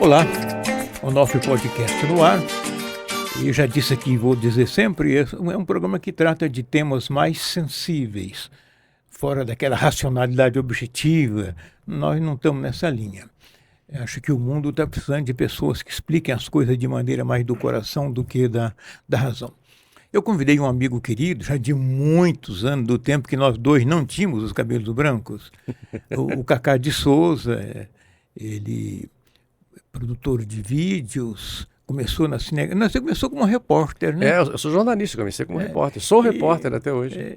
Olá, o nosso podcast no ar. E já disse aqui e vou dizer sempre, é um programa que trata de temas mais sensíveis, fora daquela racionalidade objetiva. Nós não estamos nessa linha. Acho que o mundo está precisando de pessoas que expliquem as coisas de maneira mais do coração do que da razão. Eu convidei um amigo querido, já de muitos anos, do tempo que nós dois não tínhamos os cabelos brancos, o Cacá de Souza. Ele é produtor de vídeos, começou na cinegrafia. Você começou como repórter, né? Eu sou jornalista, comecei como repórter. Sou repórter até hoje.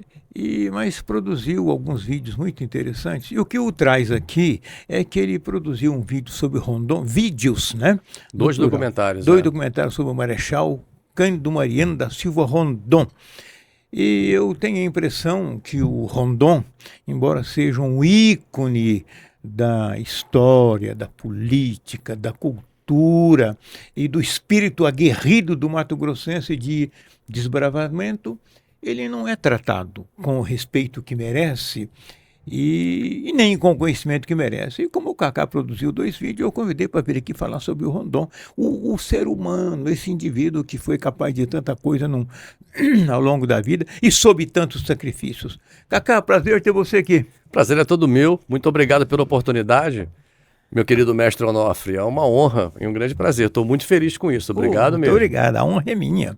Mas produziu alguns vídeos muito interessantes. E o que o traz aqui é que ele produziu um vídeo sobre Rondon, vídeos, né? Dois documentários. Dois documentários sobre o Marechal Cândido Mariano da Silva Rondon. E eu tenho a impressão que o Rondon, embora seja um ícone da história, da política, da cultura e do espírito aguerrido do mato-grossense de desbravamento, ele não é tratado com o respeito que merece e nem com o conhecimento que merece. E como o Cacá produziu 2 vídeos, eu convidei para vir aqui falar sobre o Rondon, o ser humano, esse indivíduo que foi capaz de tanta coisa ao longo da vida e sob tantos sacrifícios. Cacá, prazer ter você aqui. Prazer é todo meu. Muito obrigado pela oportunidade, meu querido mestre Onofre. É uma honra e um grande prazer. Estou muito feliz com isso. Obrigado mesmo. Muito obrigado. A honra é minha.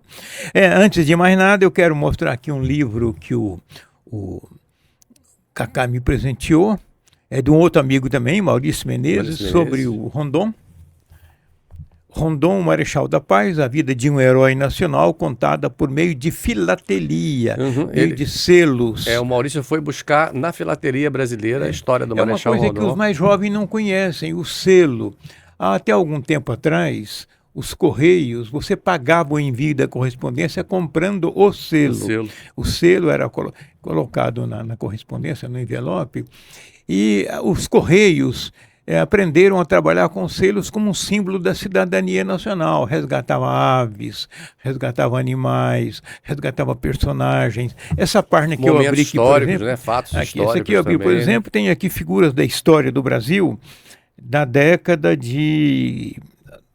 Antes de mais nada, eu quero mostrar aqui um livro que o Cacá me presenteou. É de um outro amigo também, Maurício Menezes, sobre o Rondon. Rondon, Marechal da Paz, a vida de um herói nacional contada por meio de filatelia, meio de selos. O Maurício foi buscar na filatelia brasileira a história do Marechal Rondon. É uma coisa que os mais jovens não conhecem, o selo. Até algum tempo atrás, os Correios, você pagava o envio da correspondência comprando o selo. O selo era colocado na correspondência, no envelope, e os Correios aprenderam a trabalhar com selos como um símbolo da cidadania nacional. Resgatava aves, resgatava animais, resgatava personagens. Essa página que eu abri aqui, por exemplo, né? Fatos históricos. Essa aqui eu abri, por exemplo, tem aqui figuras da história do Brasil da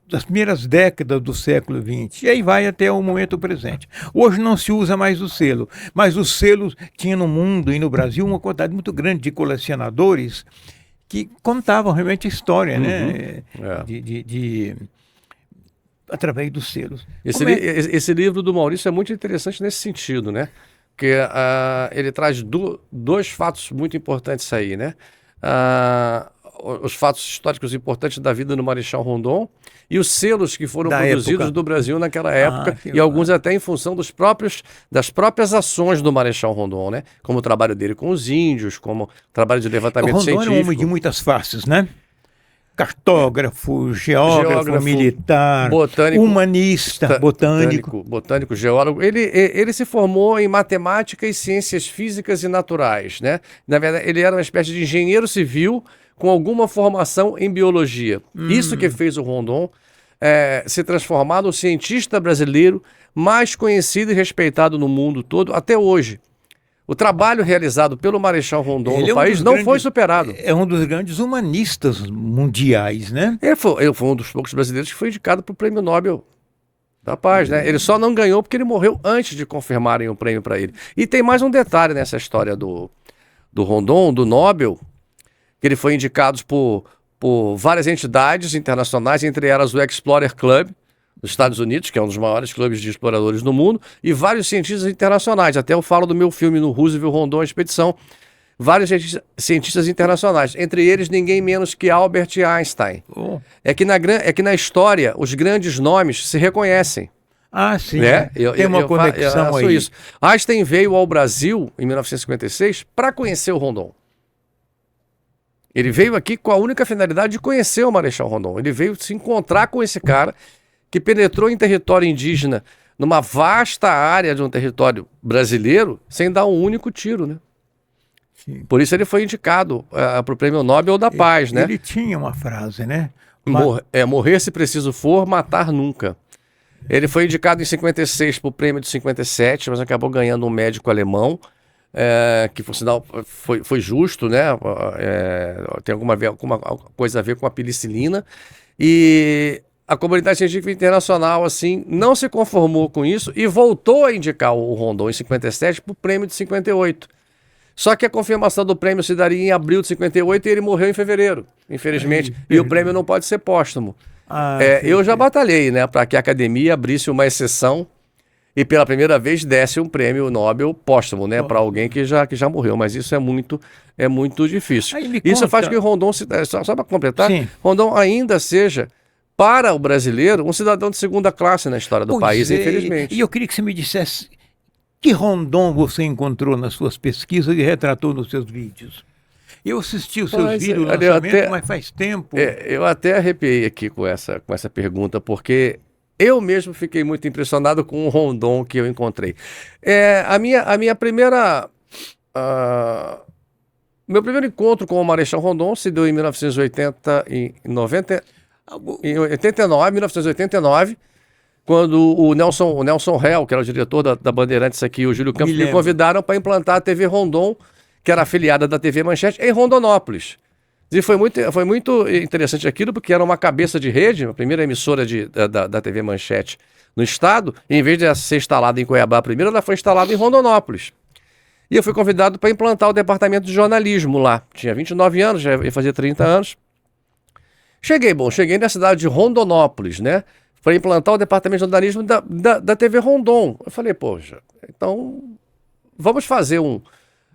das primeiras décadas do século XX, e aí vai até o momento presente. Hoje não se usa mais o selo, mas os selos tinha no mundo e no Brasil uma quantidade muito grande de colecionadores que contavam realmente a história, né? Através dos selos. Esse livro do Maurício é muito interessante nesse sentido, né? Porque ele traz dois fatos muito importantes aí, né? Os fatos históricos importantes da vida do Marechal Rondon e os selos que foram produzidos do Brasil naquela época, e alguns até em função das próprias ações do Marechal Rondon, né? Como o trabalho dele com os índios, como o trabalho de levantamento científico. O Rondon era um homem de muitas faces, né? Cartógrafo, geógrafo militar, botânico, humanista, botânico, geólogo. Ele se formou em matemática e ciências físicas e naturais, né? Na verdade, ele era uma espécie de engenheiro civil com alguma formação em biologia. Isso que fez o Rondon se transformar no cientista brasileiro mais conhecido e respeitado no mundo todo até hoje. O trabalho realizado pelo Marechal Rondon no país não foi superado. É um dos grandes humanistas mundiais, né? Ele foi um dos poucos brasileiros que foi indicado para o Prêmio Nobel da Paz, né? Ele só não ganhou porque ele morreu antes de confirmarem o prêmio para ele. E tem mais um detalhe nessa história do Rondon, do Nobel, que ele foi indicado por várias entidades internacionais, entre elas o Explorer Club dos Estados Unidos, que é um dos maiores clubes de exploradores do mundo, e vários cientistas internacionais. Até eu falo do meu filme no Roosevelt Rondon Expedição, vários cientistas internacionais, entre eles ninguém menos que Albert Einstein. É que na história os grandes nomes se reconhecem. Sim. Né? Tem uma conexão aí. Isso. Einstein veio ao Brasil em 1956 para conhecer o Rondon. Ele veio aqui com a única finalidade de conhecer o Marechal Rondon. Ele veio se encontrar com esse cara que penetrou em território indígena, numa vasta área de um território brasileiro, sem dar um único tiro, né? Sim. Por isso ele foi indicado para o Prêmio Nobel da Paz, né? Ele tinha uma frase, né? Morrer se preciso for, matar nunca. Ele foi indicado em 56 para o prêmio de 57, mas acabou ganhando um médico alemão, que por sinal foi justo, né? Tem alguma coisa a ver com a penicilina. E a comunidade científica internacional, assim, não se conformou com isso e voltou a indicar o Rondon em 57 para o prêmio de 58. Só que a confirmação do prêmio se daria em abril de 58 e ele morreu em fevereiro, infelizmente. E o prêmio não pode ser póstumo. Eu já batalhei, né, para que a academia abrisse uma exceção e pela primeira vez desse um prêmio Nobel póstumo, né, para alguém que já morreu. Mas isso é muito difícil. Isso faz com que o Rondon, só para completar, sim, Rondon ainda seja, para o brasileiro, um cidadão de segunda classe na história do país, infelizmente. E eu queria que você me dissesse que Rondon você encontrou nas suas pesquisas e retratou nos seus vídeos. Eu assisti os seus vídeos no lançamento, mas faz tempo. Eu até arrepiei aqui com essa pergunta, porque eu mesmo fiquei muito impressionado com o Rondon que eu encontrei. A minha primeira... meu primeiro encontro com o Marechal Rondon se deu em 1989, quando o Nelson Hell, que era o diretor da Bandeirantes aqui, e o Júlio Campos, me convidaram para implantar a TV Rondon, que era afiliada da TV Manchete, em Rondonópolis. E foi muito interessante aquilo, porque era uma cabeça de rede, a primeira emissora da TV Manchete no estado, e em vez de ser instalada em Cuiabá primeiro, ela foi instalada em Rondonópolis. E eu fui convidado para implantar o departamento de jornalismo lá. Tinha 29 anos, já ia fazer 30 anos. Cheguei na cidade de Rondonópolis, né? Para implantar o departamento de jornalismo da TV Rondon. Eu falei, poxa, então vamos fazer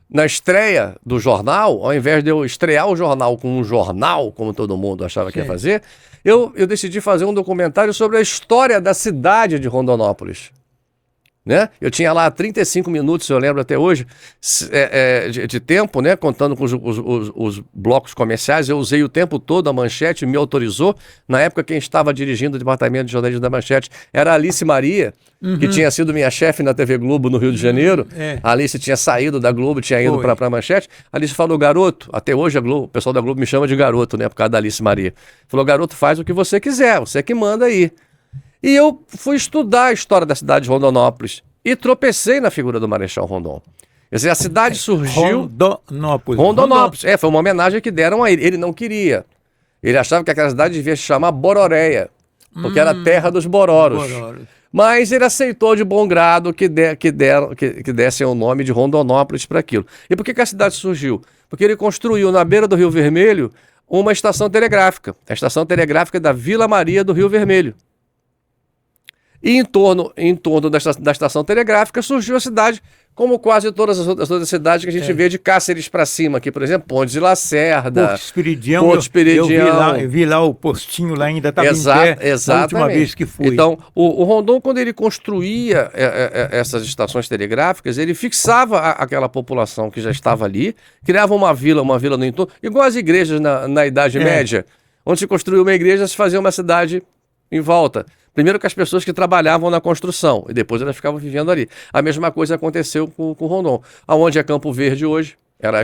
na estreia do jornal, ao invés de eu estrear o jornal com um jornal, como todo mundo achava que ia fazer, eu decidi fazer um documentário sobre a história da cidade de Rondonópolis. Né? Eu tinha lá 35 minutos, eu lembro até hoje, de tempo, né? Contando com os blocos comerciais. Eu usei o tempo todo, a Manchete me autorizou. Na época, quem estava dirigindo o departamento de jornalismo da Manchete era a Alice Maria, que tinha sido minha chefe na TV Globo no Rio de Janeiro. A Alice tinha saído da Globo, tinha ido para a Manchete. A Alice falou, garoto, até hoje o pessoal da Globo me chama de garoto, né? Por causa da Alice Maria. Falou, garoto, faz o que você quiser, você que manda aí. E eu fui estudar a história da cidade de Rondonópolis e tropecei na figura do Marechal Rondon. Quer dizer, a cidade surgiu... Rondonópolis. Foi uma homenagem que deram a ele. Ele não queria. Ele achava que aquela cidade devia se chamar Bororeia, porque era a terra dos Bororos. Mas ele aceitou de bom grado que dessem o nome de Rondonópolis para aquilo. E por que a cidade surgiu? Porque ele construiu na beira do Rio Vermelho uma estação telegráfica. A estação telegráfica da Vila Maria do Rio Vermelho. E em torno da estação telegráfica surgiu a cidade, como quase todas as outras cidades que a gente vê de Cáceres para cima aqui, por exemplo, Pontes de Lacerda, Porto Esperidião. Eu vi lá o postinho lá, ainda estava em pé na última vez que fui. Então, o Rondon, quando ele construía essas estações telegráficas, ele fixava aquela população que já estava ali, criava uma vila no entorno, igual as igrejas na Idade Média, onde se construiu uma igreja, se fazia uma cidade em volta. Primeiro com as pessoas que trabalhavam na construção, e depois elas ficavam vivendo ali. A mesma coisa aconteceu com o Rondon. Aonde é Campo Verde hoje, era a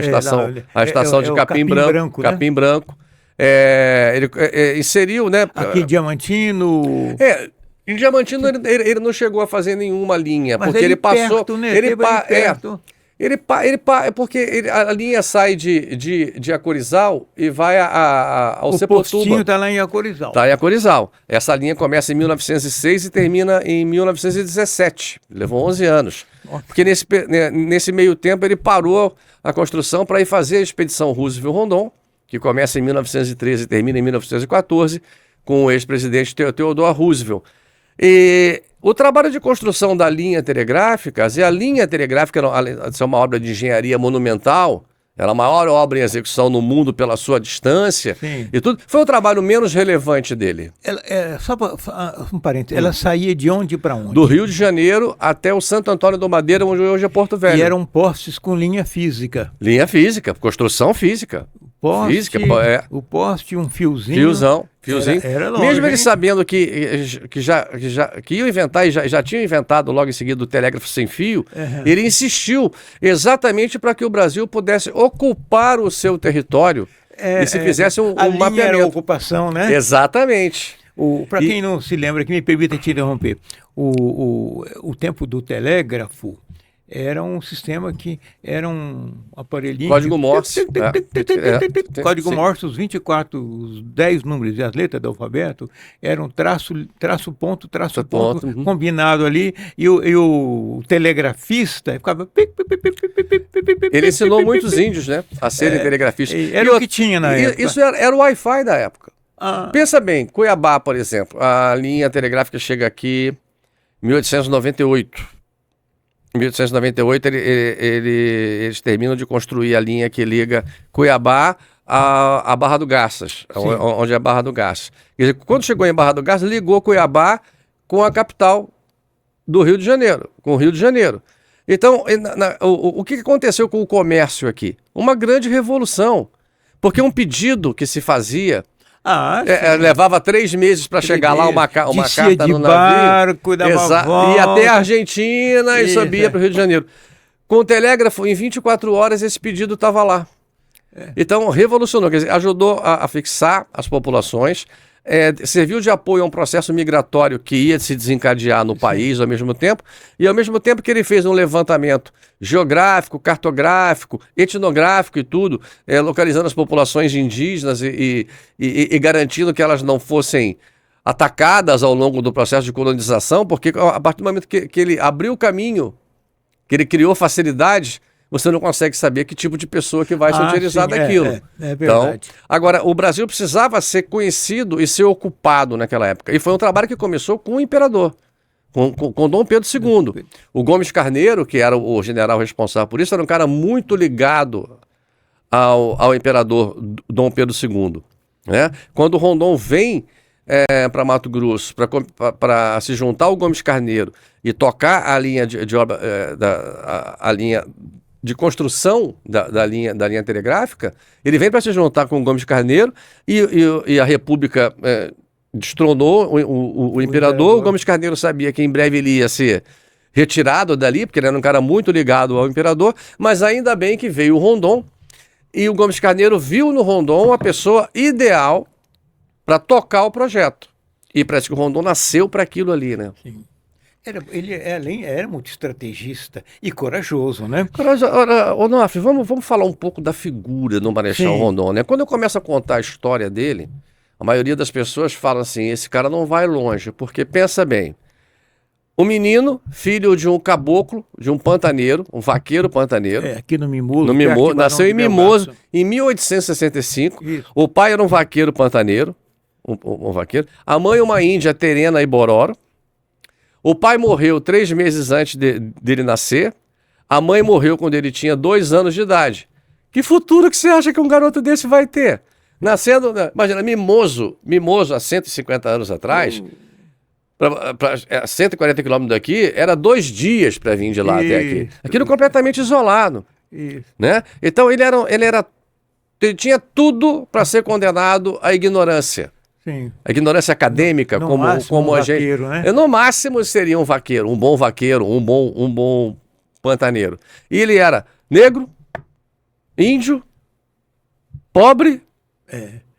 estação de Capim Branco. Né? Capim Branco. Ele inseriu, né? Aqui em Diamantino... Em Diamantino ele não chegou a fazer nenhuma linha, mas porque ele passou... Perto, né? Porque a linha sai de Acorizal e vai ao Sepultuba. O postinho está lá em Acorizal. Está em Acorizal. Essa linha começa em 1906 e termina em 1917. Levou 11 anos. Porque nesse meio tempo ele parou a construção para ir fazer a expedição Roosevelt-Rondon, que começa em 1913 e termina em 1914, com o ex-presidente Theodore Roosevelt. E o trabalho de construção da linha telegráfica, a linha telegráfica, além de ser uma obra de engenharia monumental, era a maior obra em execução no mundo pela sua distância e tudo, foi o trabalho menos relevante dele. Só um parênteses, ela saía de onde para onde? Do Rio de Janeiro até o Santo Antônio do Madeira, onde hoje é Porto Velho. E eram postes com linha física. Linha física, construção física. O poste, um fiozinho. Fiozinho. Era longe, mesmo ele sabendo que iam inventar, e já tinham inventado logo em seguida o telégrafo sem fio, ele insistiu exatamente para que o Brasil pudesse ocupar o seu território e se fizesse um mapeamento. Era a ocupação, né? Exatamente. Para quem não se lembra, que me permita te interromper, o tempo do telégrafo era um sistema que era um aparelhinho... Código Morse. Código Sim. Morse, os 24, os 10 números e as letras do alfabeto, eram traço, ponto, Uhum. combinado ali, e o telegrafista ficava... Ele ensinou muitos índios, né, a serem telegrafistas. Era o que tinha na época. Isso era o Wi-Fi da época. Ah, Pensa bem, Cuiabá, por exemplo, a linha telegráfica chega aqui em 1898. Em 1898 eles terminam de construir a linha que liga Cuiabá à Barra do Garças, onde é a Barra do Garças. Quer dizer, quando chegou em Barra do Garças, ligou Cuiabá com a capital do Rio de Janeiro, com o Rio de Janeiro. Então, o que aconteceu com o comércio aqui? Uma grande revolução, porque um pedido que se fazia levava 3 meses para chegar lá uma carta no navio. Barco, dava volta. Ia até a Argentina e subia para o Rio de Janeiro. Com o telégrafo, em 24 horas, esse pedido estava lá. Então, revolucionou, quer dizer, ajudou a fixar as populações, serviu de apoio a um processo migratório que ia se desencadear no país ao mesmo tempo, e ao mesmo tempo que ele fez um levantamento geográfico, cartográfico, etnográfico e tudo, localizando as populações indígenas e garantindo que elas não fossem atacadas ao longo do processo de colonização, porque a partir do momento que ele abriu o caminho, que ele criou facilidades, você não consegue saber que tipo de pessoa que vai se utilizar daquilo. É verdade. Então, agora, o Brasil precisava ser conhecido e ser ocupado naquela época. E foi um trabalho que começou com o imperador, com Dom Pedro II. O Gomes Carneiro, que era o general responsável por isso, era um cara muito ligado ao imperador Dom Pedro II. Né? Quando o Rondon vem para Mato Grosso para se juntar ao Gomes Carneiro e tocar a linha de obra, a linha de construção da linha telegráfica, ele vem para se juntar com o Gomes Carneiro e a República destronou o imperador. O Gomes Carneiro sabia que em breve ele ia ser retirado dali, porque ele era um cara muito ligado ao imperador, mas ainda bem que veio o Rondon, e o Gomes Carneiro viu no Rondon a pessoa ideal para tocar o projeto. E parece que o Rondon nasceu para aquilo ali, né? Sim. Ele era muito estrategista e corajoso, né? Onofre, vamos falar um pouco da figura do Marechal Rondon, né? Quando eu começo a contar a história dele, a maioria das pessoas fala assim, esse cara não vai longe, porque pensa bem, o menino, filho de um caboclo, de um pantaneiro, um vaqueiro pantaneiro. Aqui no Mimoso. No Mimoso, nasceu em Mimoso em 1865. Isso. O pai era um vaqueiro pantaneiro, um vaqueiro. A mãe uma índia terena e bororo. O pai morreu 3 meses antes dele nascer. A mãe morreu quando ele tinha 2 anos de idade. Que futuro que você acha que um garoto desse vai ter? Nascendo, imagina, Mimoso há 150 anos atrás, para 140 quilômetros daqui, era 2 dias para vir de lá até aqui. Aquilo completamente isolado. Né? Então ele tinha tudo para ser condenado à ignorância. Sim. A ignorância acadêmica, como a gente. Né? No máximo seria um vaqueiro, um bom pantaneiro. E ele era negro, índio, pobre.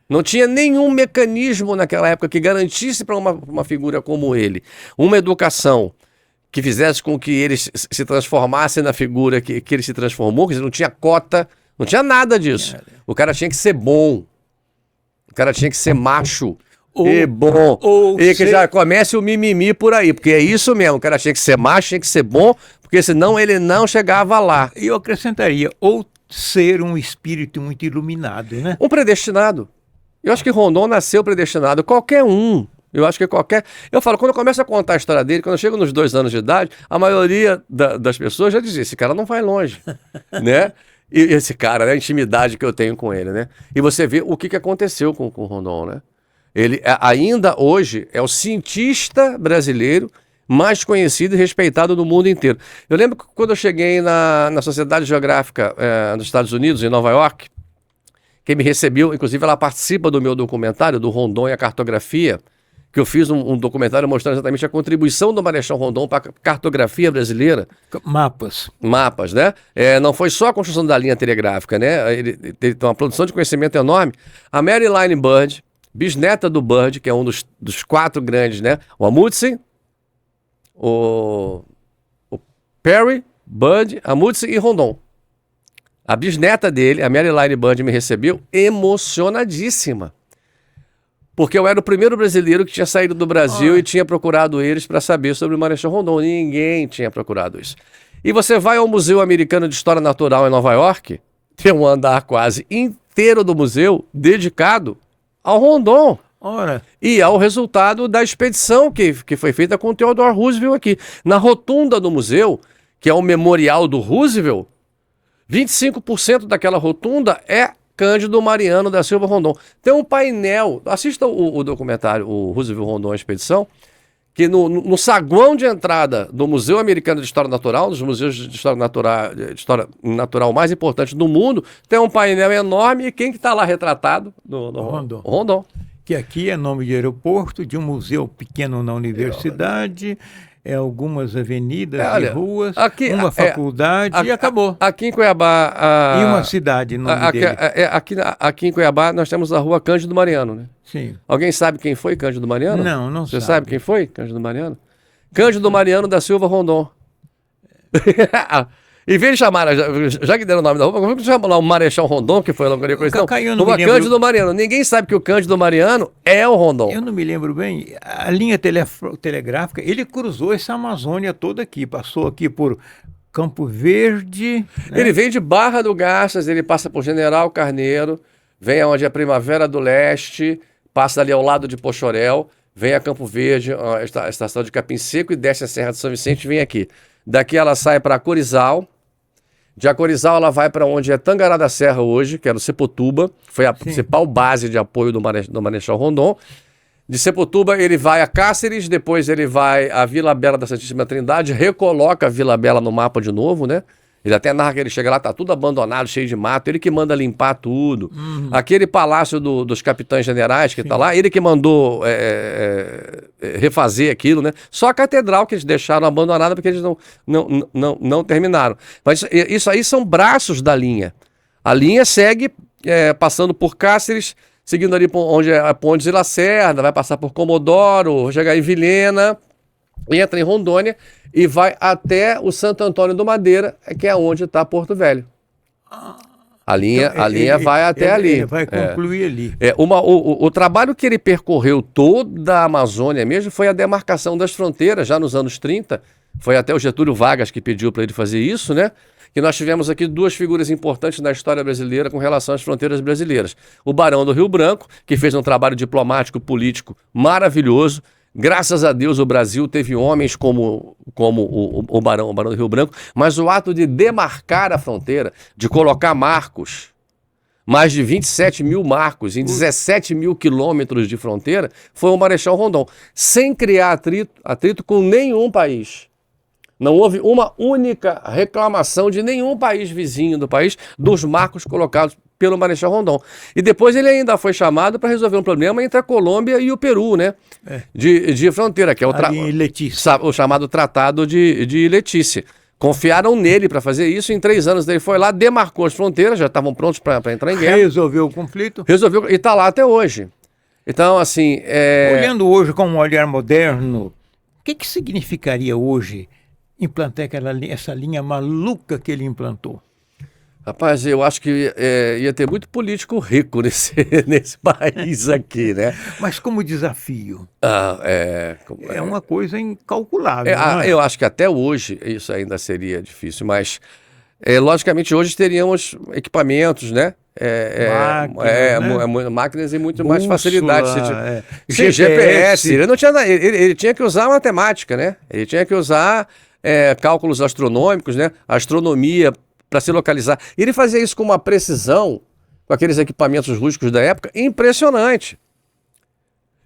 Não tinha nenhum mecanismo naquela época que garantisse para uma figura como ele uma educação que fizesse com que ele se transformasse na figura que ele se transformou. Quer dizer, não tinha cota, não tinha nada disso. O cara tinha que ser bom. O cara tinha que ser macho e bom. E que já comece o mimimi por aí, porque é isso mesmo. O cara tinha que ser macho, tinha que ser bom, porque senão ele não chegava lá. E eu acrescentaria, ou ser um espírito muito iluminado, né? Um predestinado. Eu acho que Rondon nasceu predestinado. Qualquer um. Eu acho que Eu falo, quando eu começo a contar a história dele, quando eu chego nos 2 anos de idade, a maioria das pessoas já dizia, esse cara não vai longe, né? E esse cara, né, a intimidade que eu tenho com ele, né? E você vê o que aconteceu com o Rondon, né? Ele ainda hoje é o cientista brasileiro mais conhecido e respeitado no mundo inteiro. Eu lembro que quando eu cheguei na Sociedade Geográfica dos Estados Unidos, em Nova York, quem me recebeu, inclusive ela participa do meu documentário, do Rondon e a Cartografia, que eu fiz um documentário mostrando exatamente a contribuição do Marechal Rondon para a cartografia brasileira. Mapas, né? Não foi só a construção da linha telegráfica, né? Ele teve uma produção de conhecimento enorme. A Maryline Bird, bisneta do Bird, que é um dos 4 grandes, né? O Amundsen, o Perry, Band, Amundsen e Rondon. A bisneta dele, a Maryline Band, me recebeu emocionadíssima. Porque eu era o primeiro brasileiro que tinha saído do Brasil e tinha procurado eles para saber sobre o Marechal Rondon. Ninguém tinha procurado isso. E você vai ao Museu Americano de História Natural em Nova York, tem um andar quase inteiro do museu dedicado ao Rondon. Ora. E ao resultado da expedição que foi feita com o Theodore Roosevelt aqui. Na rotunda do museu, que é o memorial do Roosevelt, 25% daquela rotunda é Cândido Mariano da Silva Rondon. Tem um painel, assista o documentário, o Roosevelt Rondon a Expedição, que no saguão de entrada do Museu Americano de História Natural, dos museus de história natural mais importantes do mundo, tem um painel enorme e quem que está lá retratado? Rondon. Rondon. Que aqui é nome de aeroporto, de um museu pequeno na universidade, algumas avenidas e ruas, uma faculdade e acabou. Aqui em Cuiabá... E uma cidade, nome dele. Aqui em Cuiabá nós temos a rua Cândido Mariano, né? Sim. Alguém sabe quem foi Cândido Mariano? Não Você sabe quem foi Cândido Mariano? Cândido Mariano da Silva Rondon. Em vez de chamar, já que deram o nome da rua, vamos chamar lá o Marechal Rondon, que foi lá no questão. Rua Cândido Mariano. Ninguém sabe que o Cândido Mariano é o Rondon. Eu não me lembro bem. A linha telegráfica, ele cruzou essa Amazônia toda aqui, passou aqui por Campo Verde. Né? Ele vem de Barra do Garças, ele passa por General Carneiro, vem aonde é a Primavera do Leste, passa ali ao lado de Pochorel, vem a Campo Verde, a estação de Capim Seco e desce a Serra de São Vicente e vem aqui. Daqui ela sai para Corizal. De Acorizal ela vai para onde é Tangará da Serra hoje, que era o Sepotuba, foi a principal base de apoio do Marechal Rondon. De Sepotuba ele vai a Cáceres, depois ele vai a Vila Bela da Santíssima Trindade, recoloca a Vila Bela no mapa de novo, né? Ele até narra que ele chega lá, tá tudo abandonado, cheio de mato, ele que manda limpar tudo. Aquele palácio dos capitães generais que tá lá, ele que mandou refazer aquilo, né? Só a catedral que eles deixaram abandonada porque eles não terminaram. Mas isso aí são braços da linha. A linha segue passando por Cáceres, seguindo ali onde é a Pontes e Lacerda, vai passar por Comodoro, chegar em Vilhena, entra em Rondônia e vai até o Santo Antônio do Madeira, que é onde está Porto Velho. A linha vai até ali. Ele vai concluir ali. O trabalho que ele percorreu toda a Amazônia mesmo foi a demarcação das fronteiras, já nos anos 30. Foi até o Getúlio Vargas que pediu para ele fazer isso, né? Que nós tivemos aqui duas figuras importantes na história brasileira com relação às fronteiras brasileiras. O Barão do Rio Branco, que fez um trabalho diplomático, político maravilhoso. Graças a Deus o Brasil teve homens como o Barão do Rio Branco, mas o ato de demarcar a fronteira, de colocar marcos, mais de 27 mil marcos em 17 mil quilômetros de fronteira, foi o Marechal Rondon, sem criar atrito com nenhum país. Não houve uma única reclamação de nenhum país vizinho do país dos marcos colocados pelo Marechal Rondon. E depois ele ainda foi chamado para resolver um problema entre a Colômbia e o Peru, né? De fronteira, que é o chamado Tratado de Letícia. Confiaram nele para fazer isso, em 3 anos ele foi lá, demarcou as fronteiras, já estavam prontos para entrar em guerra. Resolveu o conflito. Resolveu, e está lá até hoje. Então, assim... Olhando hoje com um olhar moderno, o que significaria hoje implantar essa linha maluca que ele implantou? Rapaz, eu acho que ia ter muito político rico nesse país aqui, né? Mas como desafio? É uma coisa incalculável. Eu acho que até hoje isso ainda seria difícil, mas logicamente hoje teríamos equipamentos, né? Máquinas e muito mais facilidade. GPS. Ele não tinha, ele tinha que usar matemática, né? Ele tinha que usar cálculos astronômicos, né? Astronomia para se localizar. E ele fazia isso com uma precisão, com aqueles equipamentos rústicos da época, impressionante.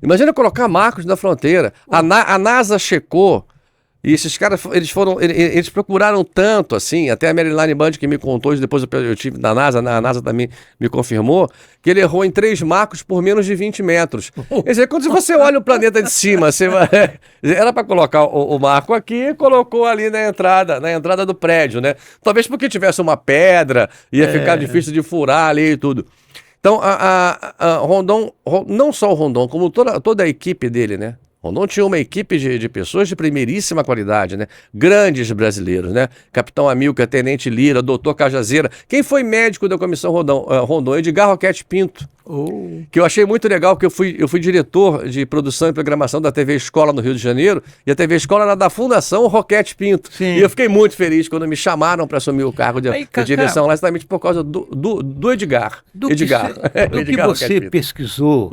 Imagina colocar marcos na fronteira. A NASA checou, e esses caras, eles procuraram tanto, assim, até a Maryline Band que me contou, e depois eu tive na NASA, a NASA também me confirmou, que ele errou em 3 marcos por menos de 20 metros. Quer dizer, quando você olha o planeta de cima, era para colocar o marco aqui e colocou ali na entrada do prédio, né? Talvez porque tivesse uma pedra, ia ficar difícil de furar ali e tudo. Então, Rondon, não só o Rondon, como toda a equipe dele, né? Rondon tinha uma equipe de pessoas de primeiríssima qualidade, né? Grandes brasileiros, né? Capitão Amilcar, Tenente Lira, Doutor Cajazeira. Quem foi médico da Comissão Rondon? Edgar Roquete Pinto. Que eu achei muito legal, porque eu fui diretor de produção e programação da TV Escola no Rio de Janeiro, e a TV Escola era da Fundação Roquete Pinto. Sim. E eu fiquei muito feliz quando me chamaram para assumir o cargo de direção lá, exatamente por causa do Edgar. Do Edgar. que você pesquisou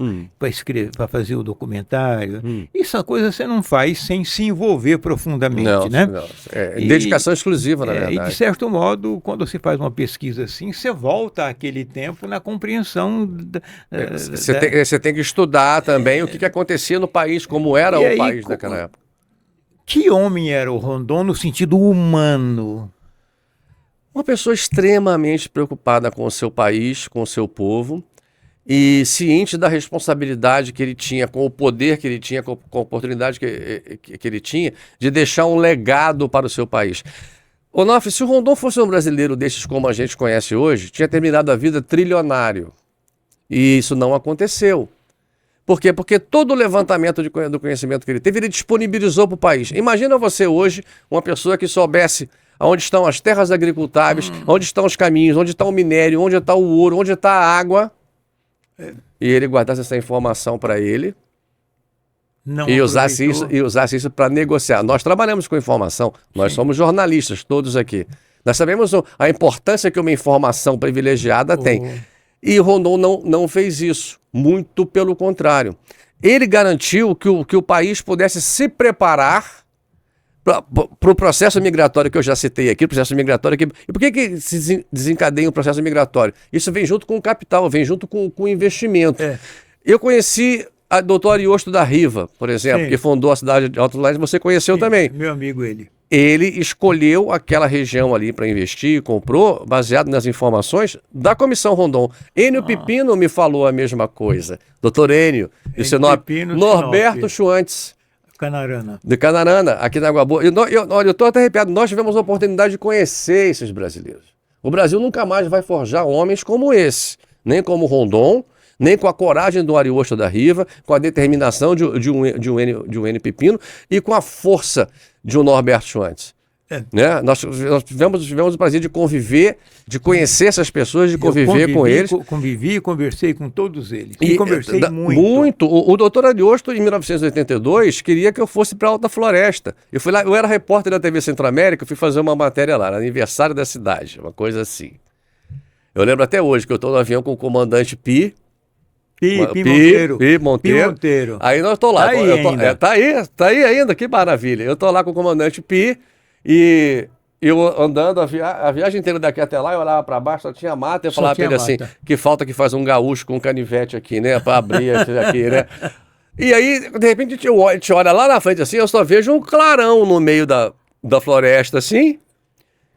para fazer o documentário, isso é uma coisa que você não faz sem se envolver profundamente, né? Não. Dedicação exclusiva, na verdade. E de certo modo, quando você faz uma pesquisa assim, você volta àquele tempo na compreensão Você tem que estudar também o que acontecia no país, como era o país naquela época. Que homem era o Rondon no sentido humano? Uma pessoa extremamente preocupada com o seu país, com o seu povo, e ciente da responsabilidade que ele tinha, com o poder que ele tinha, com a oportunidade que ele tinha de deixar um legado para o seu país. Onofre, se o Rondon fosse um brasileiro desses como a gente conhece hoje, tinha terminado a vida trilionário. E isso não aconteceu. Por quê? Porque todo o levantamento do conhecimento que ele teve, ele disponibilizou para o país. Imagina você hoje, uma pessoa que soubesse onde estão as terras agricultáveis, onde estão os caminhos, onde está o minério, onde está o ouro, onde está a água, e ele guardasse essa informação para ele e usasse isso para negociar. Nós trabalhamos com informação, nós somos jornalistas, todos aqui. Nós sabemos a importância que uma informação privilegiada tem. E Rondon não fez isso, muito pelo contrário. Ele garantiu que o país pudesse se preparar para o processo migratório que eu já citei aqui, o processo migratório aqui. E por que se desencadeia um processo migratório? Isso vem junto com o capital, vem junto com o investimento. Eu conheci a doutor Ariosto da Riva, por exemplo, que fundou a cidade de Alto Leste, você conheceu também. Meu amigo ele. Ele escolheu aquela região ali para investir, comprou, baseado nas informações da Comissão Rondon. Enio Pipino me falou a mesma coisa. Doutor Enio, de Sinop. Norberto Schwantz. De Canarana, aqui na Água Boa. Olha, eu estou até arrepiado. Nós tivemos a oportunidade de conhecer esses brasileiros. O Brasil nunca mais vai forjar homens como esse, nem como Rondon, nem com a coragem do Ariosto da Riva, com a determinação de um Enio Pipino e com a força de um Norberto Schwantz. Né? Nós tivemos o prazer de conviver, de conhecer essas pessoas, de conviver com eles. Convivi e conversei com todos eles. E conversei muito. Muito. O doutor Ariosto, em 1982, queria que eu fosse para Alta Floresta. Eu fui lá, eu era repórter da TV Centro-América, fui fazer uma matéria lá, no aniversário da cidade, uma coisa assim. Eu lembro até hoje que eu estou no avião com o comandante Pi Monteiro. Aí nós estou lá. Tá aí ainda, que maravilha. Eu estou lá com o comandante Pi e eu andando a viagem inteira daqui até lá, eu olhava para baixo, só tinha mata, eu falava para ele assim, que falta que faz um gaúcho com um canivete aqui, né, para abrir aqui, né. E aí, de repente, a gente olha lá na frente assim, eu só vejo um clarão no meio da floresta assim.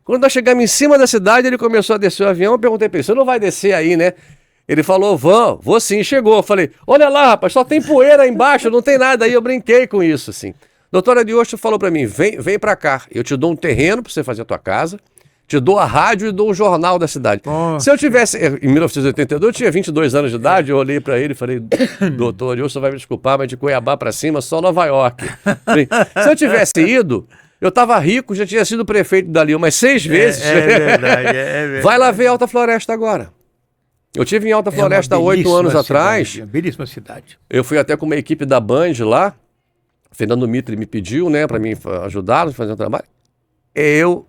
Quando nós chegamos em cima da cidade, ele começou a descer o avião, eu perguntei para ele, você não vai descer aí, né? Ele falou, vou sim, chegou. Eu falei, olha lá, rapaz, só tem poeira aí embaixo, não tem nada. Aí eu brinquei com isso, assim. Doutora Ariosto falou para mim, vem para cá, eu te dou um terreno para você fazer a tua casa, te dou a rádio e dou o jornal da cidade. Se eu tivesse, em 1982, eu tinha 22 anos de idade, eu olhei para ele e falei, doutor Ariosto, vai me desculpar, mas de Cuiabá para cima, só Nova York. Se eu tivesse ido, eu estava rico, já tinha sido prefeito dali umas 6 vezes. É verdade. Vai lá ver Alta Floresta agora. Eu estive em Alta Floresta 8 anos atrás. Belíssima cidade. Eu fui até com uma equipe da Band lá. Fernando Mitre me pediu, né, para mim ajudá-los a fazer um trabalho. Eu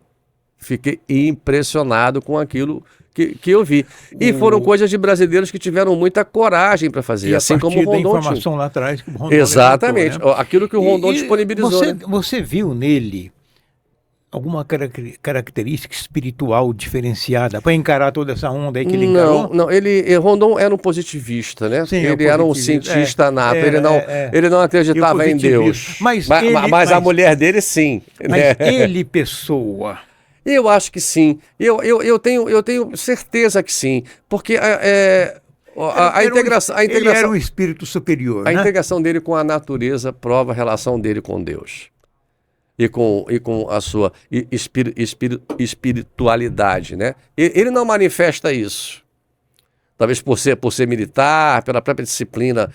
fiquei impressionado com aquilo que eu vi. E foram coisas de brasileiros que tiveram muita coragem para fazer, assim como o Rondon tinha. Informação lá atrás que o Rondon Exatamente, levantou, né? Aquilo que o Rondon disponibilizou. Você viu nele alguma característica espiritual diferenciada para encarar toda essa onda aí que ele encarou? Não, Rondon era um positivista, né? Sim, ele era um cientista nato, ele não acreditava em Deus. Mas a mulher dele, sim. Mas ele, pessoa... Eu acho que sim. Eu tenho certeza que sim. Porque a integração... Ele era um espírito superior, A integração dele com a natureza prova a relação dele com Deus. E com a sua espiritualidade, né? Ele não manifesta isso. Talvez por ser militar, pela própria disciplina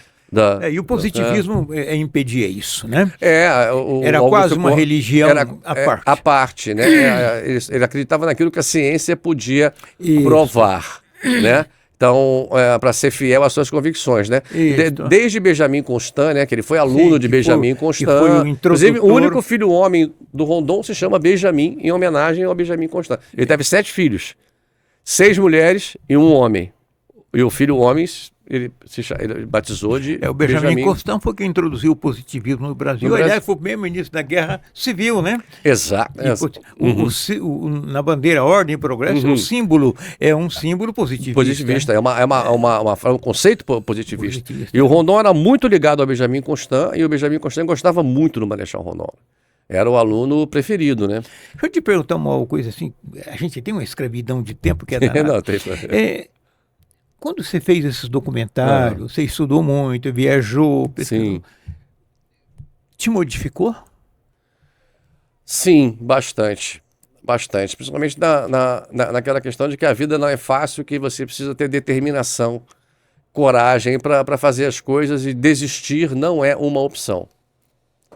E o positivismo impedia isso, né? Era quase uma religião à parte, né? Ele acreditava naquilo que a ciência podia provar, né? Então, para ser fiel às suas convicções, né? Desde Benjamin Constant, né? Que ele foi aluno de Benjamin Constant. Inclusive, o único filho homem do Rondon se chama Benjamin, em homenagem ao Benjamin Constant. Ele teve 7 filhos, 6 mulheres e 1 homem. E o filho homem, ele batizou de o Benjamin Constant foi quem introduziu o positivismo no Brasil. Aliás, foi o primeiro ministro da Guerra Civil, né? Exato. Na bandeira Ordem e Progresso, o símbolo é um símbolo positivista. É um conceito positivista. E o Rondon era muito ligado ao Benjamin Constant, e o Benjamin Constant gostava muito do Marechal Rondon. Era o aluno preferido, né? Deixa eu te perguntar uma coisa assim, a gente tem uma escravidão de tempo que é danada. Não, tem... Quando você fez esses documentários, você estudou muito, viajou, pesquisou, sim. Te modificou? Sim, bastante. Bastante. Principalmente naquela questão de que a vida não é fácil, que você precisa ter determinação, coragem para fazer as coisas, e desistir não é uma opção.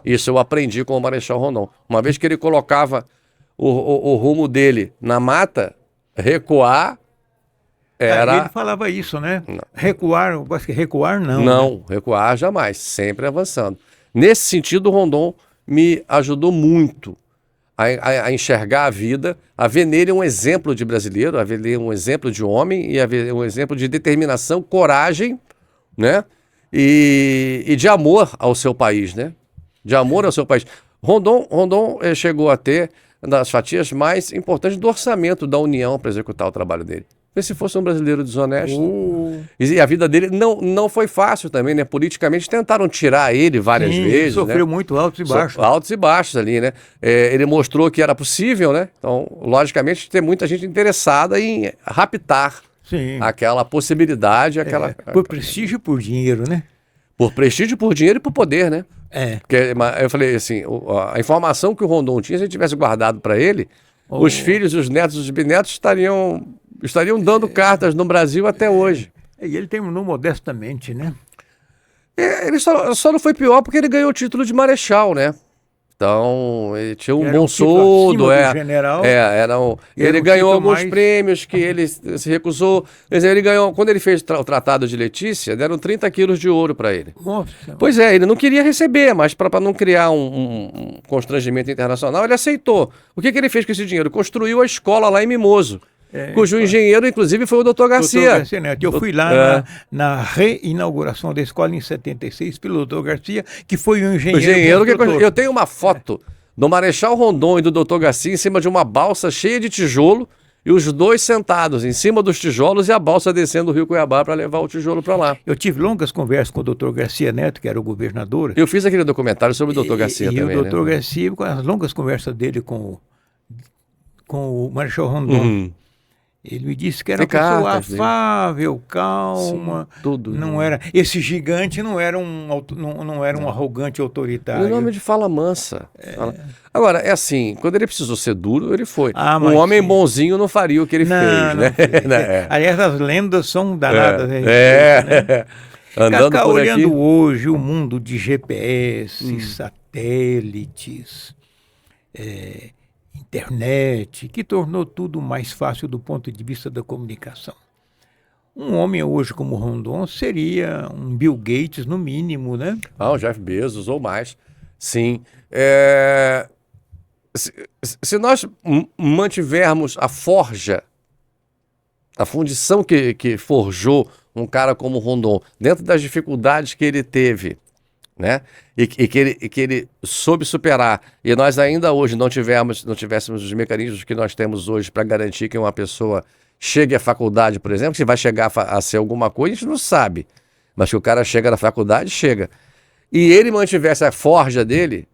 Isso eu aprendi com o Marechal Rondon. Uma vez que ele colocava o rumo dele na mata, recuar... Ele falava isso, né? Não. Recuar não. Não, né? Recuar jamais, sempre avançando. Nesse sentido, o Rondon me ajudou muito a enxergar a vida, a ver nele um exemplo de brasileiro, a ver nele um exemplo de homem, e a ver um exemplo de determinação, coragem, né? E de amor ao seu país, né? De amor ao seu país. Rondon chegou a ter uma das fatias mais importantes do orçamento da União para executar o trabalho dele. Se fosse um brasileiro desonesto. E a vida dele não foi fácil também, né? Politicamente tentaram tirar ele várias vezes. Ele sofreu muito altos e baixos. Altos e baixos ali, né? Ele mostrou que era possível, né? Então, logicamente, tem muita gente interessada em raptar aquela possibilidade. Por prestígio e por dinheiro, né? Por prestígio, por dinheiro e por poder, né? Porque eu falei assim, a informação que o Rondon tinha, se ele tivesse guardado para ele, os filhos, os netos, os bisnetos estariam dando cartas no Brasil até hoje. E ele terminou modestamente, né? Ele só não foi pior porque ele ganhou o título de marechal, né? Então, ele tinha um bom soldo. General, ele ganhou alguns prêmios que ele se recusou. Ele ganhou, quando ele fez o Tratado de Letícia, deram 30 quilos de ouro para ele. Nossa. Pois ele não queria receber, mas para não criar um constrangimento internacional, ele aceitou. O que ele fez com esse dinheiro? Construiu a escola lá em Mimoso. Cujo engenheiro, inclusive, foi o Dr. Garcia. Dr. Garcia Neto. Eu fui lá na reinauguração da escola em 76 pelo Dr. Garcia, que foi o engenheiro. Eu tenho uma foto do Marechal Rondon e do Dr. Garcia em cima de uma balsa cheia de tijolo, e os dois sentados em cima dos tijolos e a balsa descendo o rio Cuiabá para levar o tijolo para lá. Eu tive longas conversas com o Dr. Garcia Neto, que era o governador. Eu fiz aquele documentário sobre o Dr. Garcia também. E o Dr. Garcia, com as longas conversas dele com o Marechal Rondon. Ele me disse que era uma pessoa afável, calma. Sim, tudo. Não era, esse gigante não era um arrogante autoritário. O nome de fala mansa. Agora, é assim, quando ele precisou ser duro, ele foi. Um homem bonzinho não faria o que ele fez, né? Aliás, as lendas são danadas. Andando por olhando aqui. Hoje o mundo de GPS, satélites, internet, que tornou tudo mais fácil do ponto de vista da comunicação. Um homem hoje como Rondon seria um Bill Gates, no mínimo, né? Um Jeff Bezos ou mais. Sim. Se nós mantivermos a forja, a fundição que forjou um cara como Rondon, dentro das dificuldades que ele teve, né? E que ele soube superar, e nós ainda hoje não tivéssemos os mecanismos que nós temos hoje para garantir que uma pessoa chegue à faculdade, por exemplo, se vai chegar a ser alguma coisa, a gente não sabe, mas que o cara chega na faculdade, chega. E ele mantivesse a forja dele,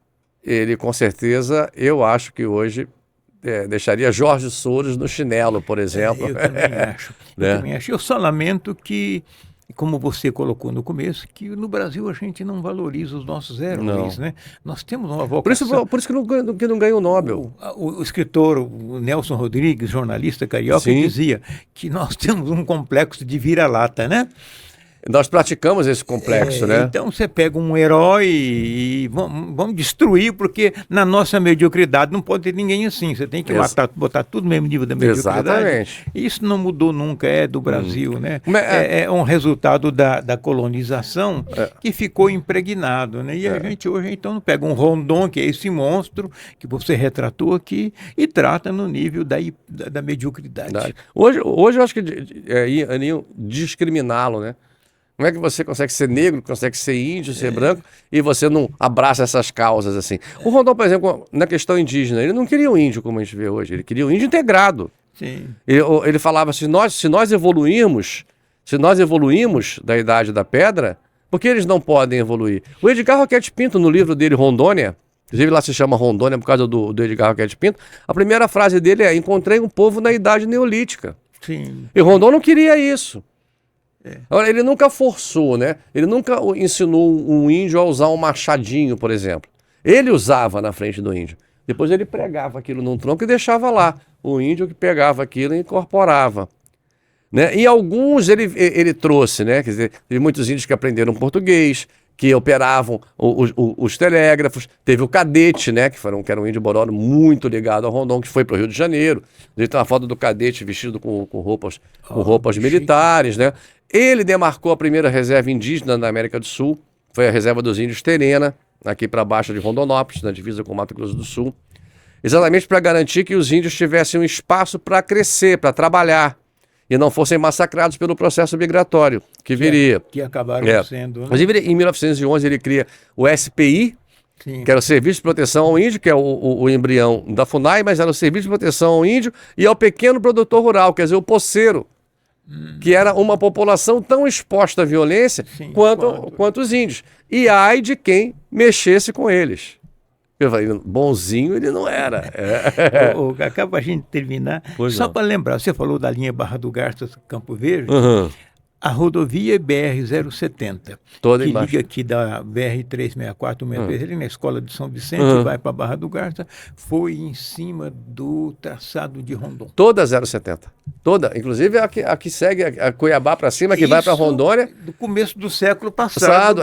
ele com certeza, eu acho que hoje deixaria Jorge Soros no chinelo, por exemplo. Eu também acho. Eu também acho. Eu só lamento que, como você colocou no começo, que no Brasil a gente não valoriza os nossos heróis, né? Nós temos uma vocação... Por isso que não ganha o Nobel. O escritor o Nelson Rodrigues, jornalista carioca, dizia que nós temos um complexo de vira-lata, né? Nós praticamos esse complexo, né? Então você pega um herói e vamos destruir, porque na nossa mediocridade não pode ter ninguém assim. Você tem que botar tudo no mesmo nível da mediocridade. Exatamente. Isso não mudou nunca, é do Brasil, né? É um resultado da colonização que ficou impregnado, né? E a gente hoje então pega um Rondon, que é esse monstro que você retratou aqui, e trata no nível da mediocridade. Hoje eu acho que iriam discriminá-lo, né? Como é que você consegue ser negro, consegue ser índio, ser branco, e você não abraça essas causas assim? O Rondon, por exemplo, na questão indígena, ele não queria um índio como a gente vê hoje, ele queria um índio integrado. Sim. Ele falava, se nós evoluímos da Idade da Pedra, por que eles não podem evoluir? O Edgar Roquette Pinto, no livro dele, Rondônia, inclusive lá se chama Rondônia por causa do Edgar Roquette Pinto, a primeira frase dele é: encontrei um povo na Idade Neolítica. Sim. E Rondon não queria isso. Agora, ele nunca forçou, né? Ele nunca ensinou um índio a usar um machadinho, por exemplo. Ele usava na frente do índio. Depois ele pregava aquilo num tronco e deixava lá. O índio que pegava aquilo e incorporava. Né? E alguns ele trouxe, né? Quer dizer, teve muitos índios que aprenderam português, que operavam os telégrafos. Teve o Cadete, né? Que era um índio bororo muito ligado ao Rondon, que foi para o Rio de Janeiro. Ele tem uma foto do Cadete vestido com roupas militares, né? Ele demarcou a primeira reserva indígena na América do Sul, foi a reserva dos índios Terena, aqui para baixo de Rondonópolis, na divisa com o Mato Grosso do Sul, exatamente para garantir que os índios tivessem um espaço para crescer, para trabalhar, e não fossem massacrados pelo processo migratório que viria. Que acabaram sendo. Né? Inclusive, em 1911, ele cria o SPI, Sim. que era o Serviço de Proteção ao Índio, que é o embrião da FUNAI, mas era o Serviço de Proteção ao Índio e ao pequeno produtor rural, quer dizer, o poceiro, que era uma população tão exposta à violência quanto os índios. E ai de quem mexesse com eles. Eu falei, bonzinho ele não era. Acaba para a gente terminar, só para lembrar, você falou da linha Barra do Garça, Campo Verde, a rodovia BR-070, Toda que embaixo. liga aqui da BR-364-163, ali na Escola de São Vicente, vai para Barra do Garça, foi em cima do traçado de Rondon. Toda 070. Toda. Inclusive a que segue a Cuiabá para cima, que vai para Rondônia. Do começo do século passado.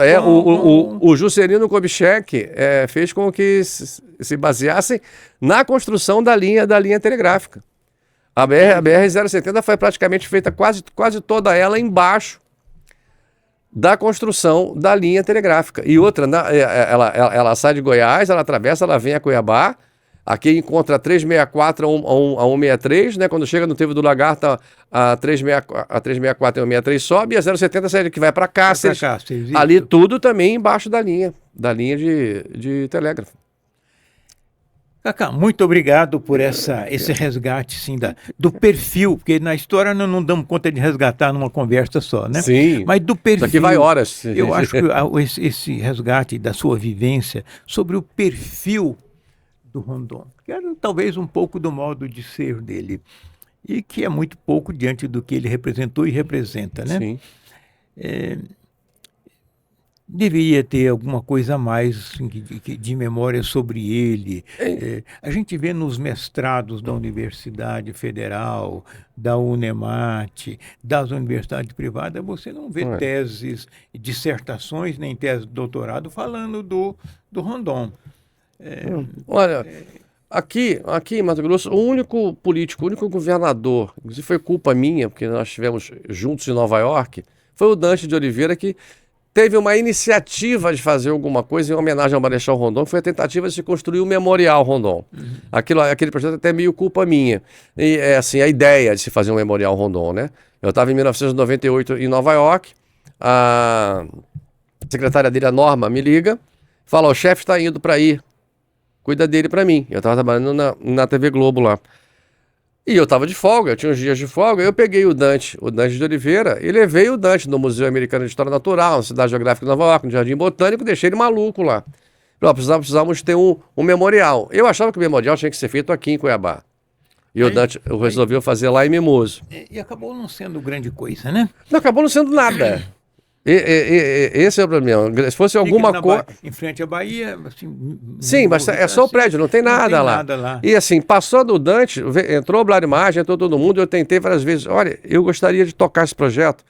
O Juscelino Kubitschek fez com que se baseassem na construção da linha telegráfica. A BR-070 foi praticamente feita quase toda ela embaixo da construção da linha telegráfica. E outra, ela sai de Goiás, ela atravessa, ela vem a Cuiabá, aqui encontra a 364 a 163, né? Quando chega no Trevo do Lagarto, a 364 e a 163 sobe, e a 070 sai que vai para Cáceres. Ali tudo também embaixo da linha de telégrafo. Cacá, muito obrigado por esse resgate, sim, do perfil, porque na história não damos conta de resgatar numa conversa só, né? Sim. Mas do perfil. Isso aqui vai horas. Eu acho que esse resgate da sua vivência sobre o perfil do Rondon, que era talvez um pouco do modo de ser dele, e que é muito pouco diante do que ele representou e representa, né? Sim. Deveria ter alguma coisa a mais assim, de memória sobre ele. A gente vê nos mestrados da Universidade Federal, da Unemate, das universidades privadas, você não vê teses, dissertações, nem tese de doutorado falando do Rondon. Olha, aqui em Mato Grosso, o único político, o único governador, inclusive foi culpa minha, porque nós estivemos juntos em Nova York, foi o Dante de Oliveira, que teve uma iniciativa de fazer alguma coisa em homenagem ao Marechal Rondon, que foi a tentativa de se construir o Memorial Rondon. Aquele projeto é até meio culpa minha. E é assim, a ideia de se fazer um Memorial Rondon, né? Eu estava em 1998 em Nova York, a secretária dele, a Norma, me liga, fala, o chefe está indo para aí, cuida dele para mim. Eu estava trabalhando na TV Globo lá. E eu estava de folga, eu tinha uns dias de folga, eu peguei o Dante de Oliveira, e levei o Dante no Museu Americano de História Natural, na Cidade Geográfica de Nova York, no Jardim Botânico, deixei ele maluco lá. Precisávamos ter um memorial. Eu achava que o memorial tinha que ser feito aqui em Cuiabá. E o Dante resolveu fazer lá em Mimoso. E acabou não sendo grande coisa, né? Não, acabou não sendo nada. Esse é o problema. Se fosse alguma coisa. Em frente à Bahia, assim. Sim, mas é só o prédio, não tem nada lá. E assim, passou do Dante, entrou o Bladimagem, entrou todo mundo, eu tentei várias vezes. Olha, eu gostaria de tocar esse projeto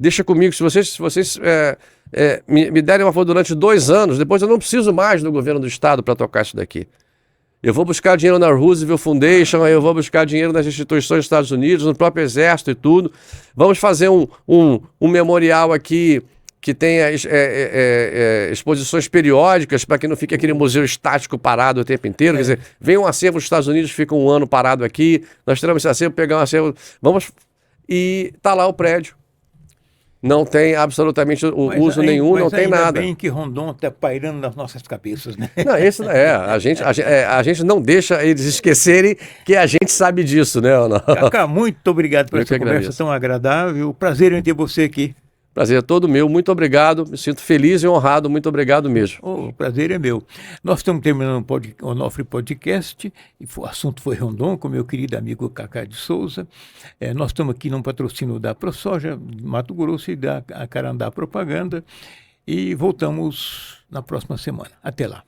deixa comigo. Se vocês me derem uma favor durante 2 anos, depois eu não preciso mais do governo do estado para tocar isso daqui. Eu vou buscar dinheiro na Roosevelt Foundation, eu vou buscar dinheiro nas instituições dos Estados Unidos, no próprio Exército e tudo. Vamos fazer um memorial aqui que tenha exposições periódicas para que não fique aquele museu estático parado o tempo inteiro. Quer dizer, vem um acervo dos Estados Unidos, fica 1 ano parado aqui, nós tiramos esse acervo, pegar um acervo, e tá lá o prédio. Não tem absolutamente uso nenhum, não tem nada. Ainda bem que Rondon está pairando nas nossas cabeças, né? Não, a gente não deixa eles esquecerem que a gente sabe disso, né? Cacá, muito obrigado por Eu essa que conversa agradeço. tão agradável. Prazer em ter você aqui. Prazer é todo meu, muito obrigado, me sinto feliz e honrado, muito obrigado mesmo. O prazer é meu. Nós estamos terminando o Onofre Podcast, e o assunto foi Rondon, com meu querido amigo Cacá de Souza. Nós estamos aqui num patrocínio da ProSoja, Mato Grosso, e da Carandá Propaganda, e voltamos na próxima semana. Até lá.